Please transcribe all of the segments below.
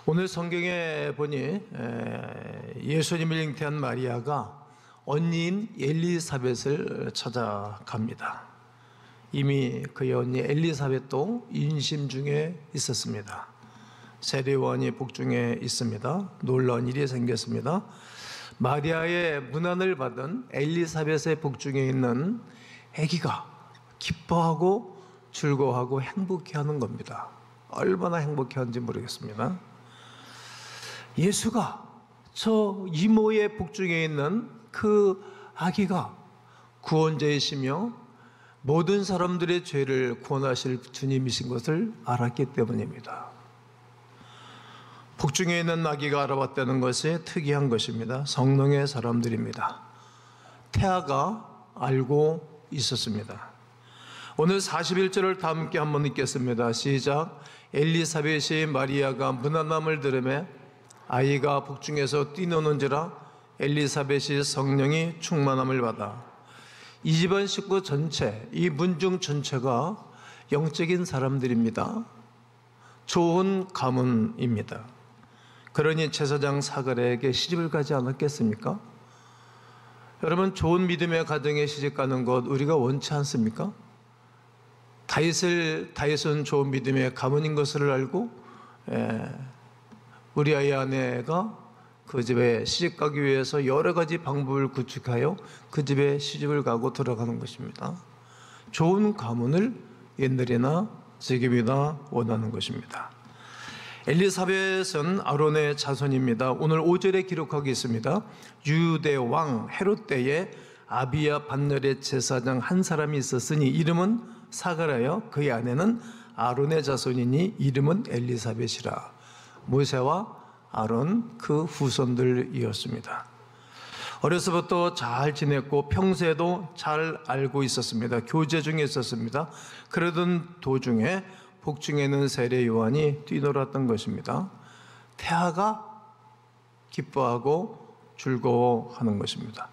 오늘 성경에 보니 예수님을 잉태한 마리아가 언니인 엘리사벳을 찾아갑니다. 이미 그의 언니 엘리사벳도 임신 중에 있었습니다. 세례요한이 복중에 있습니다. 놀라운 일이 생겼습니다. 마리아의 문안을 받은 엘리사벳의 복중에 있는 아기가 기뻐하고 즐거워하고 행복해하는 겁니다. 얼마나 행복해하는지 모르겠습니다. 예수가 저 이모의 복중에 있는 그 아기가 구원자이시며 모든 사람들의 죄를 구원하실 주님이신 것을 알았기 때문입니다. 복중에 있는 아기가 알아봤다는 것이 특이한 것입니다. 성령의 사람들입니다. 태아가 알고 있었습니다. 오늘 41절을 다 함께 한번 읽겠습니다. 시작. 엘리사벳이 마리아가 문안함을 들으매 아이가 복중에서 뛰노는지라 엘리사벳이 성령이 충만함을 받아. 이 집안 식구 전체, 이 문중 전체가 영적인 사람들입니다. 좋은 가문입니다. 그러니 제사장 사가랴에게 시집을 가지 않았겠습니까? 여러분, 좋은 믿음의 가정에 시집가는 것 우리가 원치 않습니까? 다윗은 좋은 믿음의 가문인 것을 알고 우리아의 아내가 그 집에 시집가기 위해서 여러 가지 방법을 구축하여 그 집에 시집을 가고 들어가는 것입니다. 좋은 가문을 옛날이나 지금이나 원하는 것입니다. 엘리사벳은 아론의 자손입니다. 오늘 5절에 기록하고 있습니다. 유대 왕 헤롯 때에 아비야 반열의 제사장 한 사람이 있었으니 이름은 사가랴여, 그의 아내는 아론의 자손이니 이름은 엘리사벳이라. 모세와 아론 그 후손들이었습니다. 어려서부터 잘 지냈고 평소에도 잘 알고 있었습니다. 교제 중에 있었습니다. 그러던 도중에 복중에는 세례 요한이 뛰놀았던 것입니다. 태아가 기뻐하고 즐거워하는 것입니다.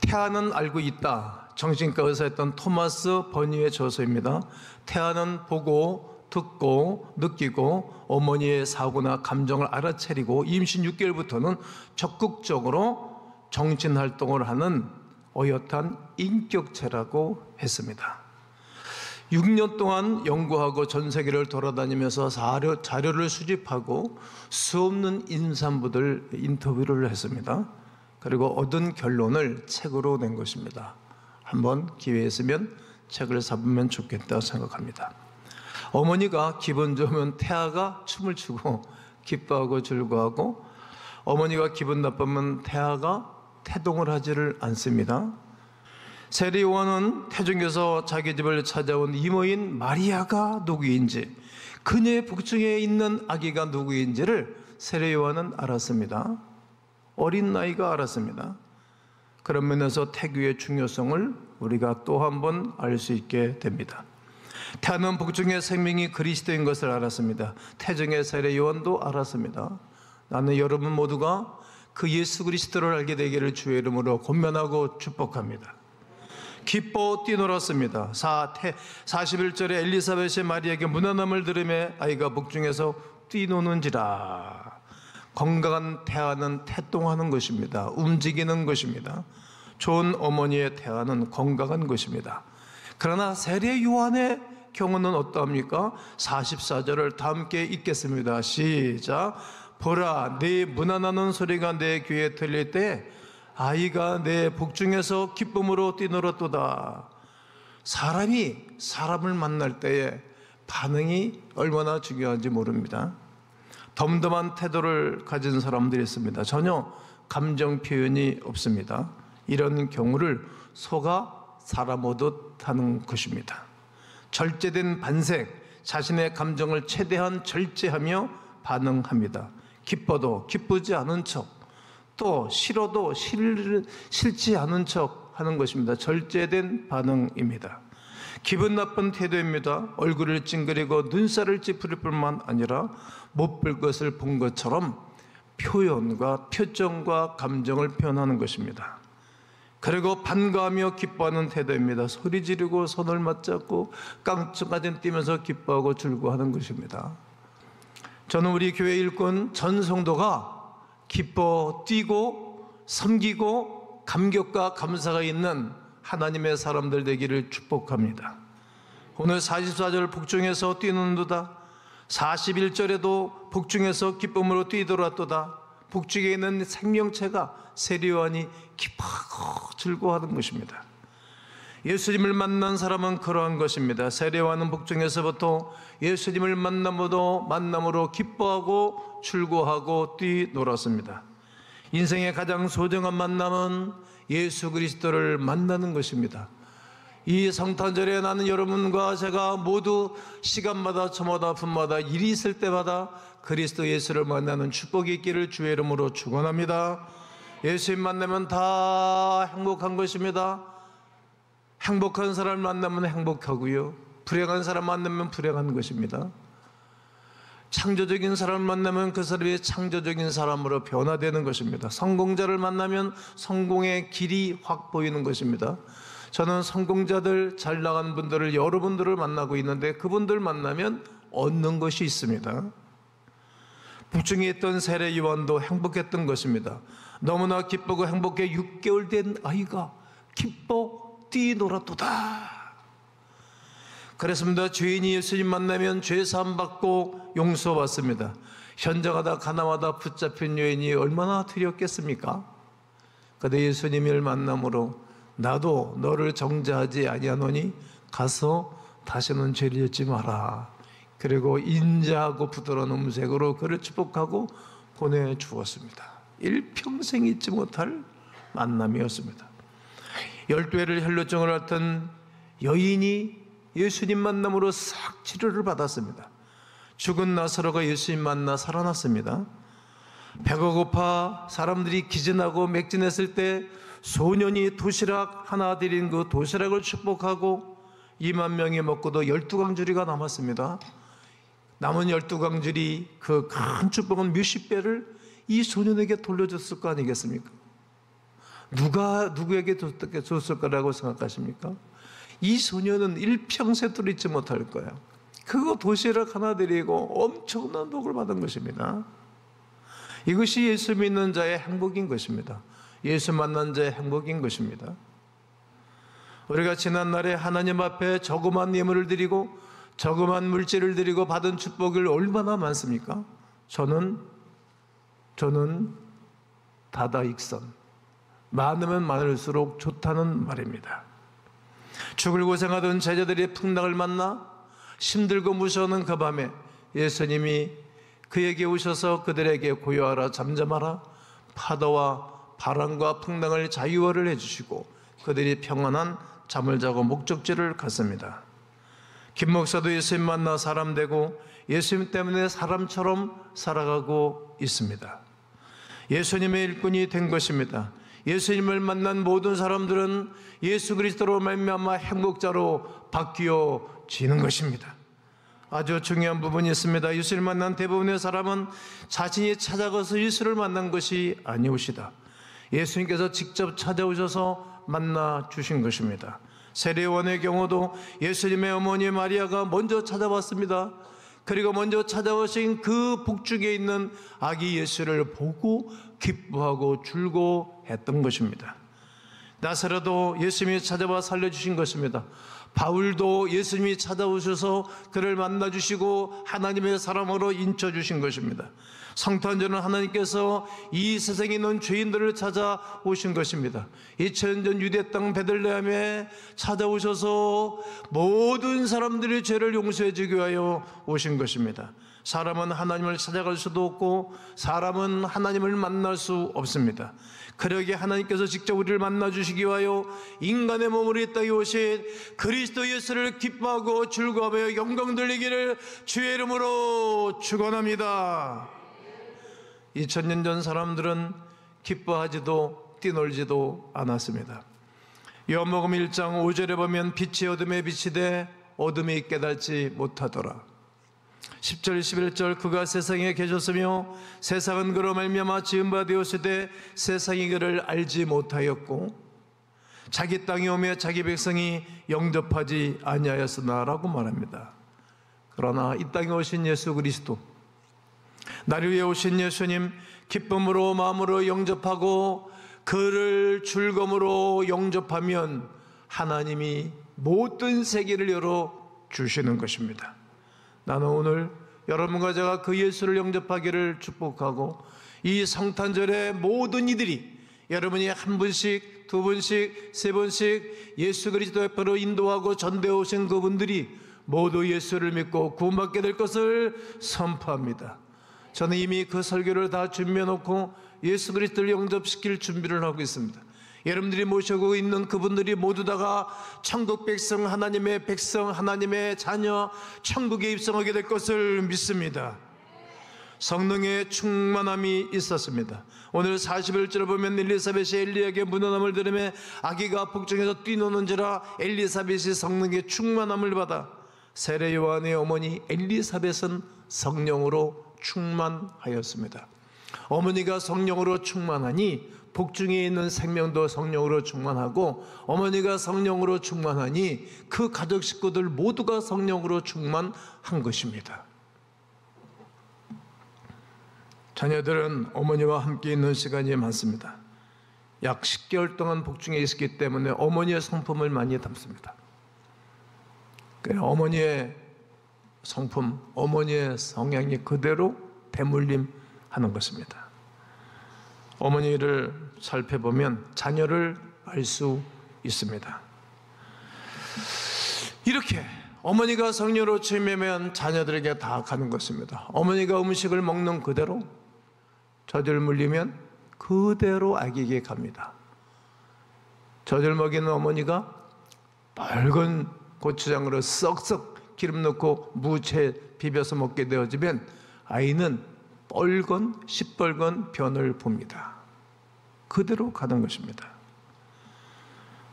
태아는 알고 있다. 정신과 의사였던 토마스 버니의 저서입니다. 태아는 보고 듣고 느끼고 어머니의 사고나 감정을 알아차리고 임신 6개월부터는 적극적으로 정신활동을 하는 어엿한 인격체라고 했습니다. 6년 동안 연구하고 전 세계를 돌아다니면서 자료를 수집하고 수없는 임산부들 인터뷰를 했습니다. 그리고 얻은 결론을 책으로 낸 것입니다. 한번 기회 있으면 책을 사보면 좋겠다 생각합니다. 어머니가 기분 좋으면 태아가 춤을 추고 기뻐하고 즐거워하고, 어머니가 기분 나쁘면 태아가 태동을 하지를 않습니다. 세례 요한은 태중에서 자기 집을 찾아온 이모인 마리아가 누구인지, 그녀의 복중에 있는 아기가 누구인지를 세례 요한은 알았습니다. 어린 나이가 알았습니다. 그런 면에서 태교의 중요성을 우리가 또 한 번 알 수 있게 됩니다. 태아는 복중의 생명이 그리스도인 것을 알았습니다. 태중의 세례 요한도 알았습니다. 나는 여러분 모두가 그 예수 그리스도를 알게 되기를 주의 이름으로 권면하고 축복합니다. 기뻐 뛰놀았습니다. 41절에 엘리사벳이 마리아에게 문안함을 들으며 아이가 복중에서 뛰노는지라. 건강한 태아는 태동하는 것입니다. 움직이는 것입니다. 좋은 어머니의 태아는 건강한 것입니다. 그러나 세례 요한의 경우는 어떠합니까? 44절을 다 함께 읽겠습니다. 시작. 보라, 네 문안하는 소리가 내 귀에 들릴 때 아이가 내 복중에서 기쁨으로 뛰놀았도다. 사람이 사람을 만날 때에 반응이 얼마나 중요한지 모릅니다. 덤덤한 태도를 가진 사람들이 있습니다. 전혀 감정 표현이 없습니다. 이런 경우를 소가 사람 오듯 하는 것입니다. 절제된 반색, 자신의 감정을 최대한 절제하며 반응합니다. 기뻐도 기쁘지 않은 척, 또 싫어도 싫지 않은 척 하는 것입니다. 절제된 반응입니다. 기분 나쁜 태도입니다. 얼굴을 찡그리고 눈살을 찌푸릴 뿐만 아니라 못 볼 것을 본 것처럼 표현과 표정과 감정을 표현하는 것입니다. 그리고 반가워하며 기뻐하는 태도입니다. 소리 지르고 손을 맞잡고 깡충까지 뛰면서 기뻐하고 즐거워하는 것입니다. 저는 우리 교회 일꾼 전 성도가 기뻐 뛰고 섬기고 감격과 감사가 있는 하나님의 사람들 되기를 축복합니다. 오늘 44절 복중에서 뛰는도다, 41절에도 복중에서 기쁨으로 뛰더라도다. 복중에 있는 생명체가 세례요한이 기뻐하고 즐거워하는 것입니다. 예수님을 만난 사람은 그러한 것입니다. 세례요한은 복중에서부터 예수님을 만남으로 기뻐하고 즐거워하고 뛰놀았습니다. 인생의 가장 소중한 만남은 예수 그리스도를 만나는 것입니다. 이 성탄절에 나는 여러분과 제가 모두 시간마다 저마다 분마다 일이 있을 때마다 그리스도 예수를 만나는 축복이 있기를 주의 이름으로 축원합니다. 예수님 만나면 다 행복한 것입니다. 행복한 사람 만나면 행복하고요, 불행한 사람 만나면 불행한 것입니다. 창조적인 사람 만나면 그 사람이 창조적인 사람으로 변화되는 것입니다. 성공자를 만나면 성공의 길이 확 보이는 것입니다. 저는 성공자들, 잘 나가는 분들을, 여러분들을 만나고 있는데 그분들 만나면 얻는 것이 있습니다. 북중에 있던 세례 요한도 행복했던 것입니다. 너무나 기쁘고 행복해 6개월 된 아이가 기뻐 뛰놀았도다. 그랬습니다. 죄인이 예수님 만나면 죄 사함 받고 용서받습니다. 현장하다 가나마다 붙잡힌 여인이 얼마나 두렵겠습니까? 그런데 예수님을 만남으로 나도 너를 정죄하지 아니하노니 가서 다시는 죄를 짓지 마라. 그리고 인자하고 부드러운 음색으로 그를 축복하고 보내주었습니다. 일평생 잊지 못할 만남이었습니다. 12회를 혈루증을 앓던 여인이 예수님 만남으로 싹 치료를 받았습니다. 죽은 나사로가 예수님 만나 살아났습니다. 배가 고파 사람들이 기진하고 맥진했을 때 소년이 도시락 하나 드린 그 도시락을 축복하고 2만 명이 먹고도 12강줄이가 남았습니다. 남은 12강줄이 그 큰 축복은 몇십 배를 이 소년에게 돌려줬을 거 아니겠습니까? 누가 누구에게 줬을 거라고 생각하십니까? 이 소년은 일평생 잊지 못할 거예요. 그거 도시락 하나 드리고 엄청난 복을 받은 것입니다. 이것이 예수 믿는 자의 행복인 것입니다. 예수 만난 자의 행복인 것입니다. 우리가 지난날에 하나님 앞에 저금한 예물을 드리고 저금한 물질을 드리고 받은 축복이 얼마나 많습니까? 저는 다다익선, 많으면 많을수록 좋다는 말입니다. 죽을 고생하던 제자들의 풍랑을 만나 힘들고 무서워하는 그 밤에 예수님이 그에게 오셔서 그들에게 고요하라 잠잠하라 파도와 바람과 풍랑을 자유화를 해주시고 그들이 평안한 잠을 자고 목적지를 갔습니다. 김 목사도 예수님 만나 사람 되고 예수님 때문에 사람처럼 살아가고 있습니다. 예수님의 일꾼이 된 것입니다. 예수님을 만난 모든 사람들은 예수 그리스도로 말미암아 행복자로 바뀌어지는 것입니다. 아주 중요한 부분이 있습니다. 예수를 만난 대부분의 사람은 자신이 찾아가서 예수를 만난 것이 아니오시다. 예수님께서 직접 찾아오셔서 만나 주신 것입니다. 세례요한의 경우도 예수님의 어머니 마리아가 먼저 찾아왔습니다. 그리고 먼저 찾아오신 그 북쪽에 있는 아기 예수를 보고 기뻐하고 즐거워했던 것입니다. 나사로도 예수님이 찾아와 살려주신 것입니다. 바울도 예수님이 찾아오셔서 그를 만나주시고 하나님의 사람으로 인쳐주신 것입니다. 성탄절은 하나님께서 이 세상에 있는 죄인들을 찾아오신 것입니다. 2000년 유대 땅 베들레헴에 찾아오셔서 모든 사람들의 죄를 용서해 주기 위하여 오신 것입니다. 사람은 하나님을 찾아갈 수도 없고 사람은 하나님을 만날 수 없습니다. 그러기에 하나님께서 직접 우리를 만나주시기 위하여 인간의 몸으로 이 땅에 오신 그리스도 예수를 기뻐하고 즐거워하며 영광 돌리기를 주의 이름으로 축원합니다. 2000년 전 사람들은 기뻐하지도 뛰놀지도 않았습니다. 요한복음 1장 5절에 보면 빛이 어둠에 비치되 어둠이 깨닫지 못하더라. 10절 11절 그가 세상에 계셨으며 세상은 그로 말미암아 지은 바 되었으되 세상이 그를 알지 못하였고 자기 땅에 오며 자기 백성이 영접하지 아니하였으나라고 말합니다. 그러나 이 땅에 오신 예수 그리스도 나를 위해 오신 예수님 기쁨으로 마음으로 영접하고 그를 즐거움으로 영접하면 하나님이 모든 세계를 열어 주시는 것입니다. 나는 오늘 여러분과 제가 그 예수를 영접하기를 축복하고 이 성탄절에 모든 이들이 여러분이 한 분씩, 두 분씩, 세 분씩 예수 그리스도의 표로 인도하고 전되어 오신 그분들이 모두 예수를 믿고 구원받게 될 것을 선포합니다. 저는 이미 그 설교를 다 준비해 놓고 예수 그리스도를 영접시킬 준비를 하고 있습니다. 여러분들이 모시고 있는 그분들이 모두 다가 천국 백성, 하나님의 백성, 하나님의 자녀, 천국에 입성하게 될 것을 믿습니다. 성령의 충만함이 있었습니다. 오늘 41절을 보면 엘리사벳이 엘리야에게 묻어남을 들으며 아기가 복중에서 뛰노는지라 엘리사벳이 성령의 충만함을 받아 세례 요한의 어머니 엘리사벳은 성령으로 충만하였습니다. 어머니가 성령으로 충만하니 복중에 있는 생명도 성령으로 충만하고 어머니가 성령으로 충만하니 그 가족 식구들 모두가 성령으로 충만한 것입니다. 자녀들은 어머니와 함께 있는 시간이 많습니다. 약 10개월 동안 복중에 있었기 때문에 어머니의 성품을 많이 담습니다. 어머니의 성품, 어머니의 성향이 그대로 대물림하는 것입니다. 어머니를 살펴보면 자녀를 알 수 있습니다. 이렇게 어머니가 성령으로 취임하면 자녀들에게 다 가는 것입니다. 어머니가 음식을 먹는 그대로 젖을 물리면 그대로 아기에게 갑니다. 젖을 먹이는 어머니가 빨간 고추장으로 썩썩 기름 넣고 무채 비벼서 먹게 되어지면 아이는 뻘건 시뻘건 변을 봅니다. 그대로 가는 것입니다.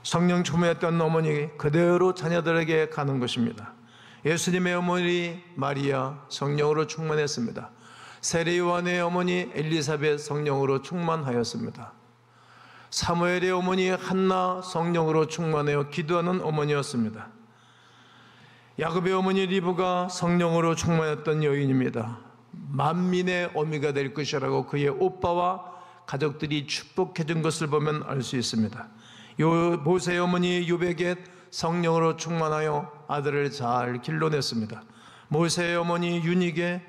성령 충만했던 어머니 그대로 자녀들에게 가는 것입니다. 예수님의 어머니 마리아 성령으로 충만했습니다. 세례 요한의 어머니 엘리사벳 성령으로 충만하였습니다. 사무엘의 어머니 한나 성령으로 충만하여 기도하는 어머니였습니다. 야곱의 어머니 리브가 성령으로 충만했던 여인입니다. 만민의 어미가 될 것이라고 그의 오빠와 가족들이 축복해 준 것을 보면 알 수 있습니다. 모세의 어머니 요베겟 성령으로 충만하여 아들을 잘 길러냈습니다. 모세의 어머니 유니게,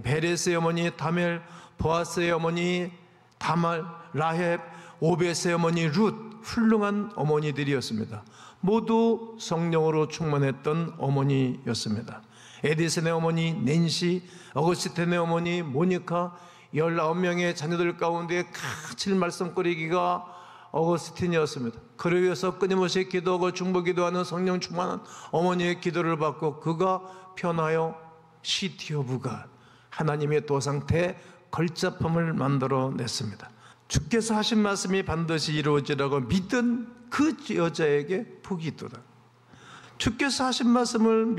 베레스의 어머니 다멜, 보아스의 어머니 다말, 라헵, 오벳의 어머니 룻, 훌륭한 어머니들이었습니다. 모두 성령으로 충만했던 어머니였습니다. 에디슨의 어머니 낸시, 어거스틴의 어머니 모니카, 19명의 자녀들 가운데 가칠 말썽거리기가 어거스틴이었습니다. 그를 위해서 끊임없이 기도하고 중보기도하는 성령 충만한 어머니의 기도를 받고 그가 변하여 시티오브가 하나님의 도상태 걸작품을 만들어냈습니다. 주께서 하신 말씀이 반드시 이루어지라고 믿은 그 여자에게 복이 있도다. 주께서 하신 말씀을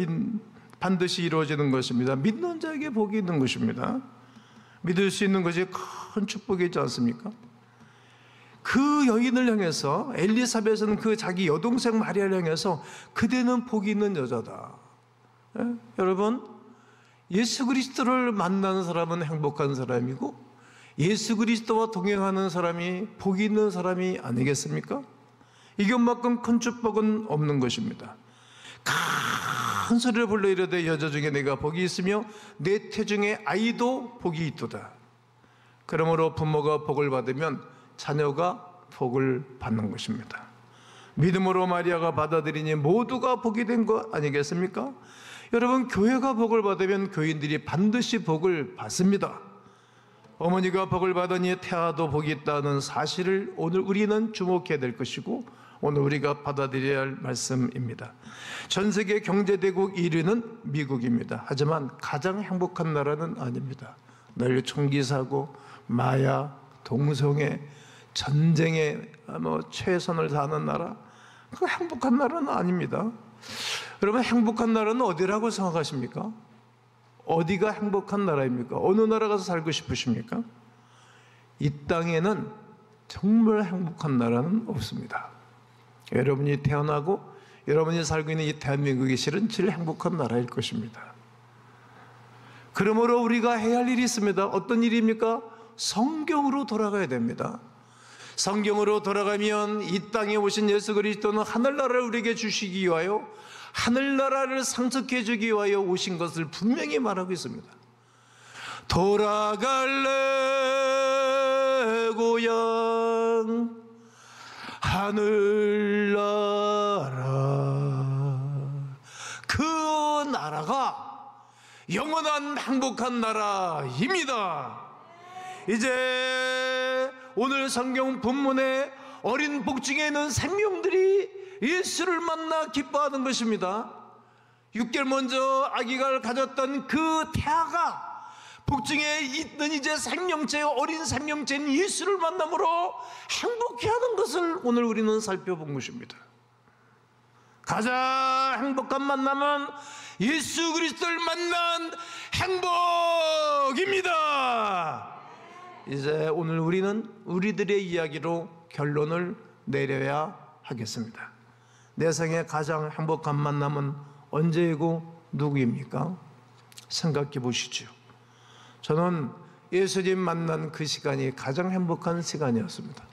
반드시 이루어지는 것입니다. 믿는 자에게 복이 있는 것입니다. 믿을 수 있는 것이 큰 축복이지 않습니까? 그 여인을 향해서 엘리사벳은 그 자기 여동생 마리아를 향해서 그대는 복이 있는 여자다. 여러분, 예수 그리스도를 만나는 사람은 행복한 사람이고 예수 그리스도와 동행하는 사람이 복이 있는 사람이 아니겠습니까? 이것만큼 큰 축복은 없는 것입니다. 큰 소리를 불러 이르되 여자 중에 내가 복이 있으며 내 태중에 아이도 복이 있도다. 그러므로 부모가 복을 받으면 자녀가 복을 받는 것입니다. 믿음으로 마리아가 받아들이니 모두가 복이 된 것 아니겠습니까? 여러분, 교회가 복을 받으면 교인들이 반드시 복을 받습니다. 어머니가 복을 받으니 태아도 복이 있다는 사실을 오늘 우리는 주목해야 될 것이고 오늘 우리가 받아들여야 할 말씀입니다. 전 세계 경제대국 1위는 미국입니다. 하지만 가장 행복한 나라는 아닙니다. 늘 총기 사고, 마약, 동성애, 전쟁에 최선을 다하는 나라, 그 행복한 나라는 아닙니다. 여러분, 행복한 나라는 어디라고 생각하십니까? 어디가 행복한 나라입니까? 어느 나라 가서 살고 싶으십니까? 이 땅에는 정말 행복한 나라는 없습니다. 여러분이 태어나고 여러분이 살고 있는 이 대한민국이 실은 제일 행복한 나라일 것입니다. 그러므로 우리가 해야 할 일이 있습니다. 어떤 일입니까? 성경으로 돌아가야 됩니다. 성경으로 돌아가면 이 땅에 오신 예수 그리스도는 하늘나라를 우리에게 주시기 위하여, 하늘나라를 상속해 주기 위하여 오신 것을 분명히 말하고 있습니다. 돌아갈래 고향 하늘나라, 그 나라가 영원한 행복한 나라입니다. 이제 오늘 성경 본문에 어린 복중에 있는 생명들이 예수를 만나 기뻐하는 것입니다. 6개월 먼저 아기를 가졌던 그 태아가 복중에 있는 이제 생명체, 어린 생명체인 예수를 만남으로 행복해하는 것을 오늘 우리는 살펴본 것입니다. 가장 행복한 만남은 예수 그리스도를 만난 행복입니다. 이제 오늘 우리는 우리들의 이야기로 결론을 내려야 하겠습니다. 내 생에 가장 행복한 만남은 언제이고 누구입니까? 생각해 보시죠. 저는 예수님 만난 그 시간이 가장 행복한 시간이었습니다.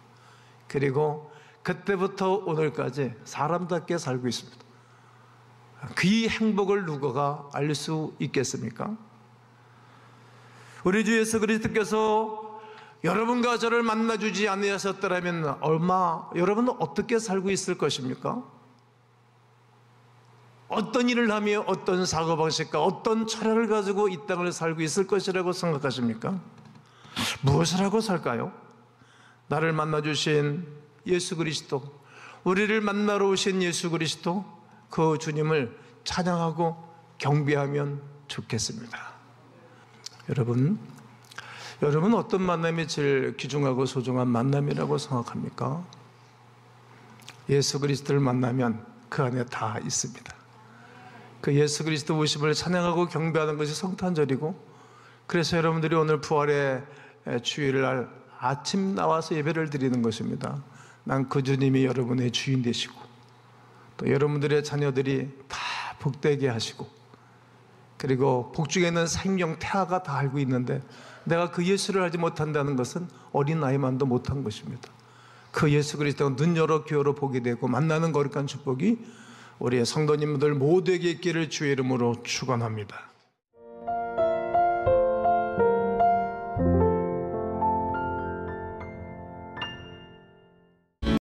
그리고 그때부터 오늘까지 사람답게 살고 있습니다. 그 행복을 누가 알 수 있겠습니까? 우리 주 예수 그리스도께서 여러분과 저를 만나주지 않으셨더라면 여러분은 어떻게 살고 있을 것입니까? 어떤 일을 하며 어떤 사고방식과 어떤 철학을 가지고 이 땅을 살고 있을 것이라고 생각하십니까? 무엇을 하고 살까요? 나를 만나주신 예수 그리스도, 우리를 만나러 오신 예수 그리스도, 그 주님을 찬양하고 경배하면 좋겠습니다. 여러분 어떤 만남이 제일 귀중하고 소중한 만남이라고 생각합니까? 예수 그리스도를 만나면 그 안에 다 있습니다. 그 예수 그리스도 오심을 찬양하고 경배하는 것이 성탄절이고, 그래서 여러분들이 오늘 부활의 주일날 아침 나와서 예배를 드리는 것입니다. 난 그 주님이 여러분의 주인 되시고, 또 여러분들의 자녀들이 다 복되게 하시고, 그리고 복중에 있는 생명 태아가 다 알고 있는데 내가 그 예수를 알지 못한다는 것은 어린아이만도 못한 것입니다. 그 예수 그리스도가 눈 열어 귀 열어 보게 되고 만나는 거룩한 축복이 우리의 성도님들 모두에게 있기를 주의 이름으로 축원합니다.